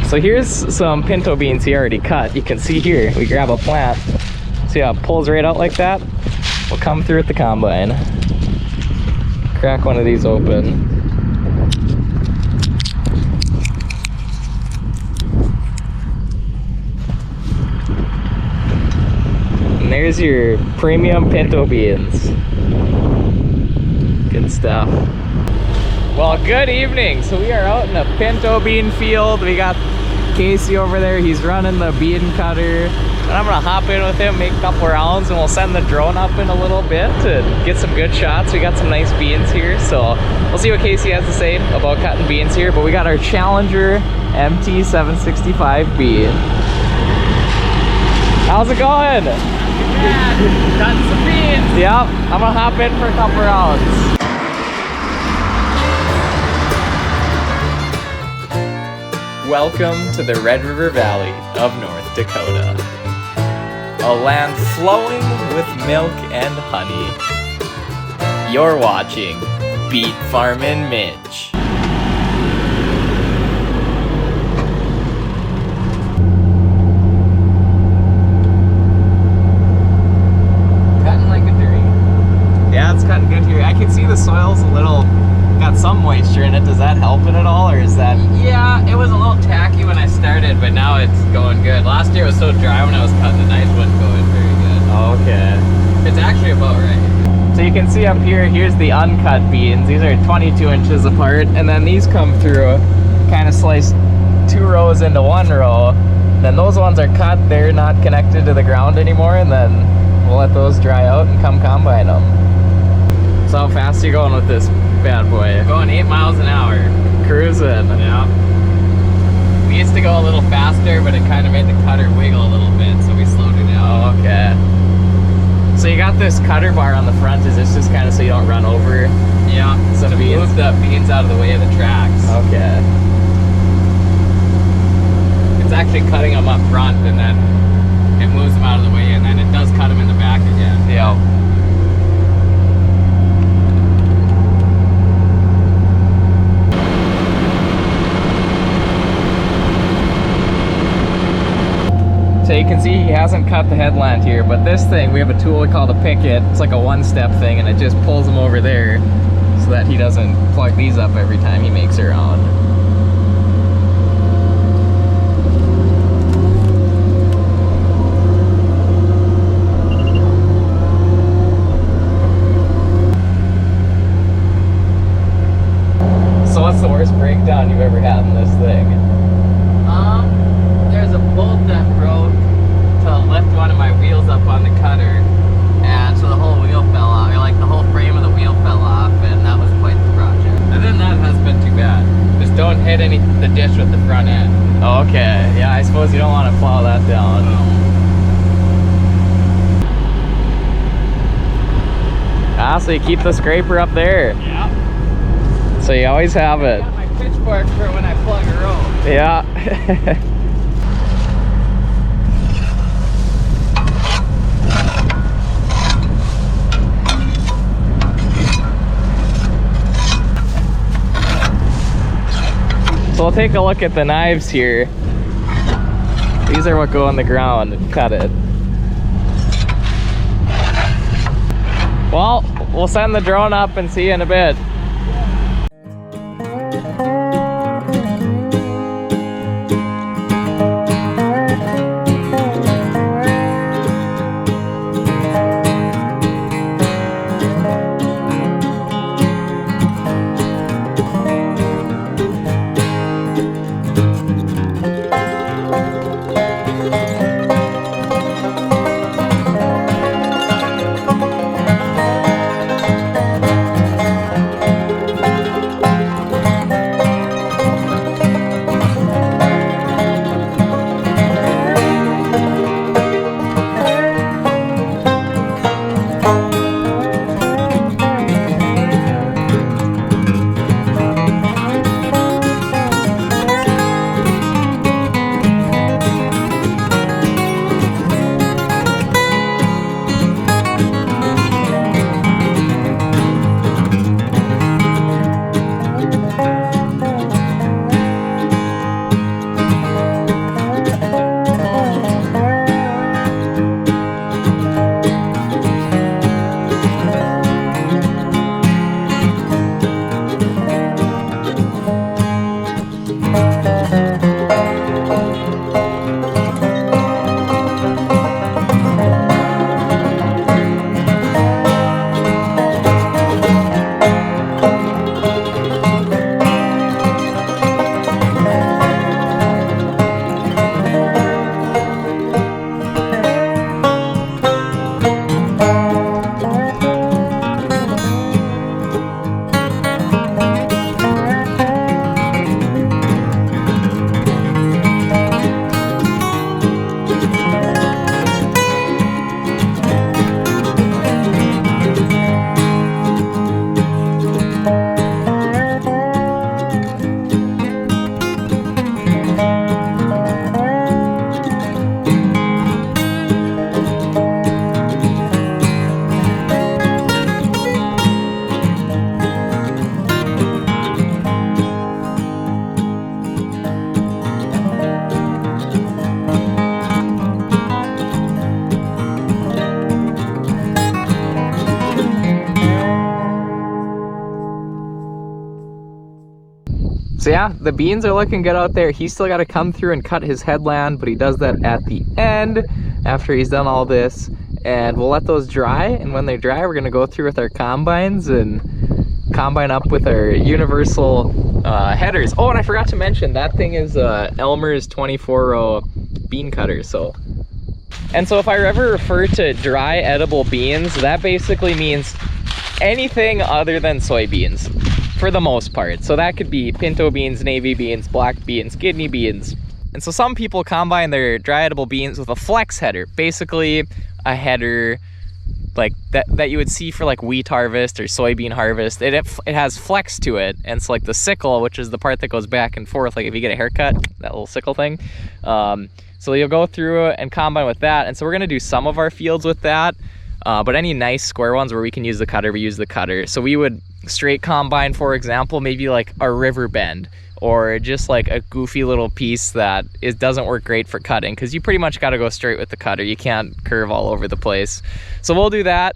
So here's some pinto beans he already cut. You can see here, we grab a plant. See how it pulls right out like that? We'll come through at the combine. Crack one of these open. And there's your premium pinto beans. Good stuff. Well, good evening. So we are out in a pinto bean field. We got Casey over there. He's running the bean cutter. And I'm gonna hop in with him, make a couple rounds, and we'll send the drone up in a little bit to get some good shots. We got some nice beans here, so we'll see what Casey has to say about cutting beans here. But we got our Challenger MT765B. How's it going? Yeah, cutting some beans. Yep, I'm gonna hop in for a couple rounds. Welcome to the Red River Valley of North Dakota. A land flowing with milk and honey. You're watching Beet Farmin Mitch. Cutting like a dream. Yeah, it's cutting good here. I can see the soil's a little, got some moisture in it. Does that help it at all, or is that? Yeah, it was a little tacky when I started, but now it's going good. Last year it was so dry when I was cutting, the knives wouldn't go in very good. Okay. It's actually about right. So you can see up here, here's the uncut beans. These are 22 inches apart, and then these come through, kind of sliced 2 rows into 1 row. Then those ones are cut, they're not connected to the ground anymore, and then we'll let those dry out and come combine them. So how fast are you going with this bad boy? Going 8 miles an hour. Cruising. Yeah. We used to go a little faster, but it kind of made the cutter wiggle a little bit, so we slowed it down. Oh, okay. So you got this cutter bar on the front. Is this just kind of so you don't run over? Yeah, some to beans? move the beans out of the way of the tracks. Okay. It's actually cutting them up front, and then it moves them out of the way, and then it does cut them in the back again. Yeah. So you can see he hasn't cut the headland here, but this thing, we have a tool we call the picket. It's like a one-step thing, and it just pulls them over there so that he doesn't plug these up every time he makes a round. So what's the worst breakdown you've ever had in this thing? There's a bolt that broke to lift one of my wheels up on the cutter, and so the whole wheel fell off, or like the whole frame of the wheel fell off, and that was quite the project. And then that has been too bad. Just don't hit the dish with the front end. Okay, yeah, I suppose you don't want to plow that down. Ah, so you keep the scraper up there. Yeah. So you always have it. I got my pitchfork for when I plug a rope. Yeah. So we'll take a look at the knives here. These are what go on the ground and cut it. Well, we'll send the drone up and see you in a bit. So yeah, the beans are looking good out there. He's still got to come through and cut his headland, but he does that at the end after he's done all this. And we'll let those dry, and when they dry, we're gonna go through with our combines and combine up with our universal headers. Oh, and I forgot to mention, that thing is Elmers 24-row bean cutter. And so if I ever refer to dry edible beans, that basically means anything other than soybeans, for the most part. So that could be pinto beans, navy beans, black beans, kidney beans. And so some people combine their dry edible beans with a flex header, basically a header like that you would see for like wheat harvest or soybean harvest. It has flex to it, and it's like the sickle, which is the part that goes back and forth, like if you get a haircut, that little sickle thing. So you'll go through and combine with that, and so we're gonna do some of our fields with that, but any nice square ones where we can use the cutter, we use the cutter. So we would straight combine, for example, maybe like a river bend, or just like a goofy little piece that doesn't work great for cutting, because you pretty much got to go straight with the cutter. You can't curve all over the place. So we'll do that.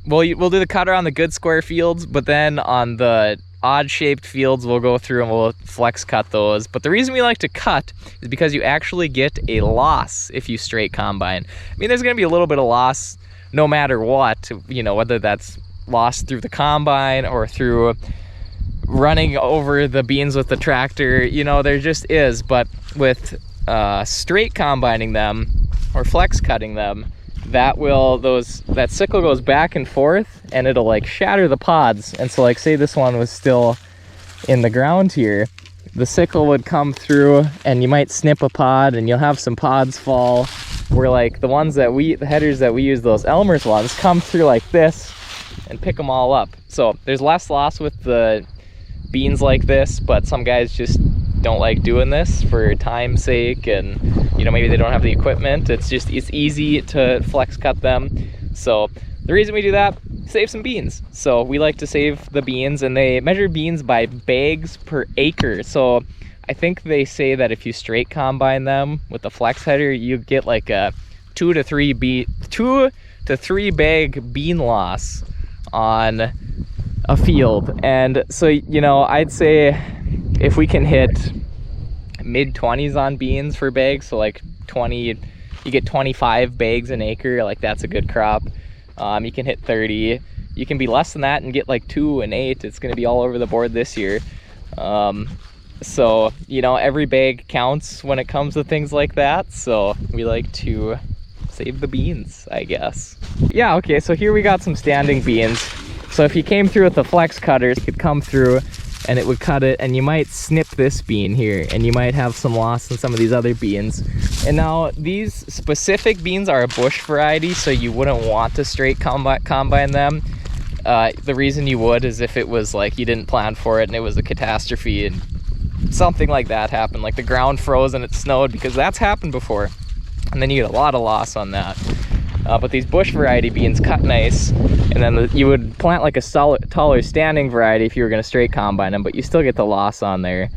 We'll do the cutter on the good square fields, but then on the odd shaped fields, we'll go through and we'll flex cut those. But the reason we like to cut is because you actually get a loss if you straight combine. I mean, there's going to be a little bit of loss no matter what, you know, whether that's lost through the combine or through running over the beans with the tractor, you know, there just is. But with straight combining them or flex cutting them, that sickle goes back and forth and it'll like shatter the pods. And so like say this one was still in the ground here, the sickle would come through and you might snip a pod and you'll have some pods fall, where like the headers that we use, those Elmers ones, come through like this and pick them all up. So there's less loss with the beans like this, but some guys just don't like doing this for time's sake, and you know, maybe they don't have the equipment. It's easy to flex cut them. So the reason we do that, save some beans. So we like to save the beans, and they measure beans by bags per acre. So I think they say that if you straight combine them with the flex header, you get like a 2 to 3 bag bean loss on a field. And so, you know, I'd say if we can hit mid-20s on beans for bags, so like 20, you get 25 bags an acre, like that's a good crop. You can hit 30, you can be less than that and get like 2 and 8. It's going to be all over the board this year. So, you know, every bag counts when it comes to things like that. So we like to save the beans, I guess. Yeah, okay, so here we got some standing beans. So if you came through with the flex cutters, you could come through and it would cut it, and you might snip this bean here, and you might have some loss in some of these other beans. And now these specific beans are a bush variety, so you wouldn't want to straight combine them. The reason you would is if it was like you didn't plan for it and it was a catastrophe and something like that happened, like the ground froze and it snowed, because that's happened before, and then you get a lot of loss on that. But these bush variety beans cut nice, and then you would plant like a taller standing variety if you were going to straight combine them, but you still get the loss on there.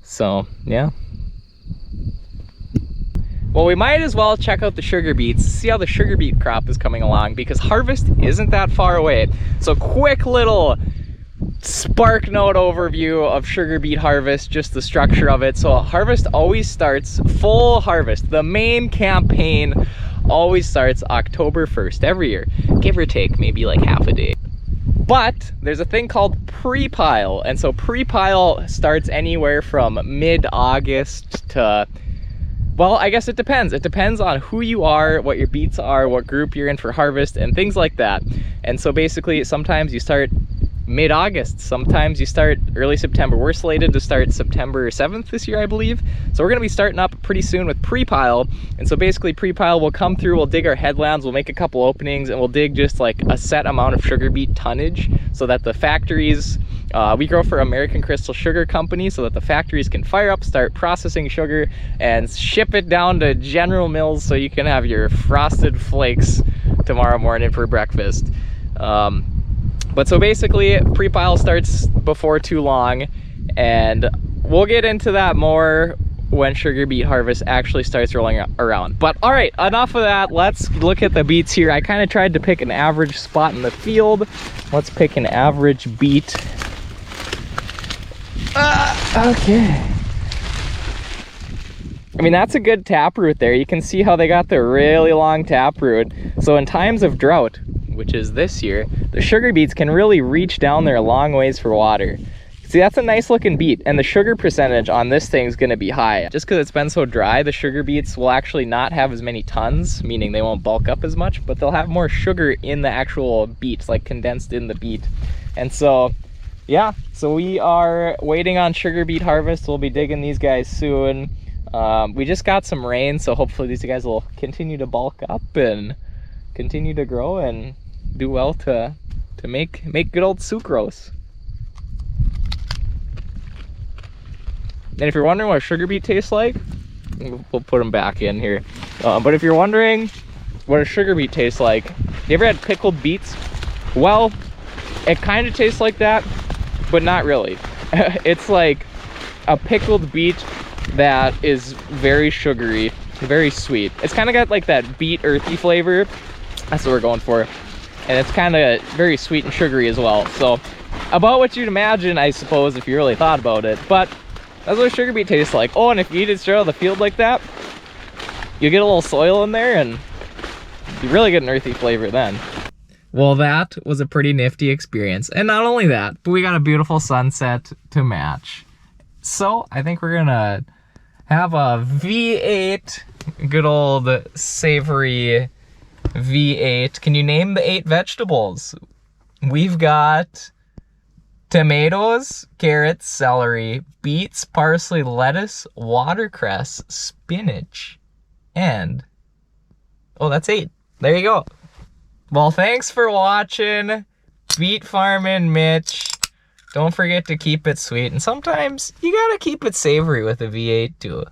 So yeah. Well, we might as well check out the sugar beets, see how the sugar beet crop is coming along, because harvest isn't that far away. So quick little spark note overview of sugar beet harvest, just the structure of it. So harvest always starts, full harvest, the main campaign always starts October 1st every year, give or take maybe like half a day. But there's a thing called pre-pile, and so pre-pile starts anywhere from mid-August to, well, I guess it depends. It depends on who you are, what your beets are, what group you're in for harvest, and things like that. And so basically, sometimes you start mid-August, sometimes you start early September. We're slated to start September 7th this year, I believe. So we're gonna be starting up pretty soon with pre-pile. And so basically pre-pile will come through, we'll dig our headlands, we'll make a couple openings, and we'll dig just like a set amount of sugar beet tonnage so that the factories, we grow for American Crystal Sugar Company, so that the factories can fire up, start processing sugar, and ship it down to General Mills so you can have your frosted flakes tomorrow morning for breakfast. But so basically pre-pile starts before too long, and we'll get into that more when sugar beet harvest actually starts rolling around. But all right, enough of that. Let's look at the beets here. I kind of tried to pick an average spot in the field. Let's pick an average beet. Okay. I mean, that's a good taproot there. You can see how they got the really long taproot. So in times of drought, which is this year, the sugar beets can really reach down there a long ways for water. See, that's a nice looking beet, and the sugar percentage on this thing is gonna be high. Just because it's been so dry, the sugar beets will actually not have as many tons, meaning they won't bulk up as much, but they'll have more sugar in the actual beet, like condensed in the beet. And so, yeah, so we are waiting on sugar beet harvest. We'll be digging these guys soon. We just got some rain, so hopefully these guys will continue to bulk up and continue to grow and do well to make good old sucrose. And if you're wondering what a sugar beet tastes like, we'll put them back in here. But if you're wondering what a sugar beet tastes like, you ever had pickled beets? Well, it kind of tastes like that, but not really. It's like a pickled beet that is very sugary, very sweet. It's kind of got like that beet earthy flavor. That's what we're going for. And it's kind of very sweet and sugary as well. So about what you'd imagine, I suppose, if you really thought about it. But that's what a sugar beet tastes like. Oh, and if you eat it straight out of the field like that, you get a little soil in there and you really get an earthy flavor then. Well, that was a pretty nifty experience. And not only that, but we got a beautiful sunset to match. So I think we're gonna have a V8, good old savory V8. Can you name the 8 vegetables? We've got tomatoes, carrots, celery, beets, parsley, lettuce, watercress, spinach, and... oh, that's 8. There you go. Well, thanks for watching. Beet Farmin Mitch. Don't forget to keep it sweet. And sometimes you gotta keep it savory with a V8 too.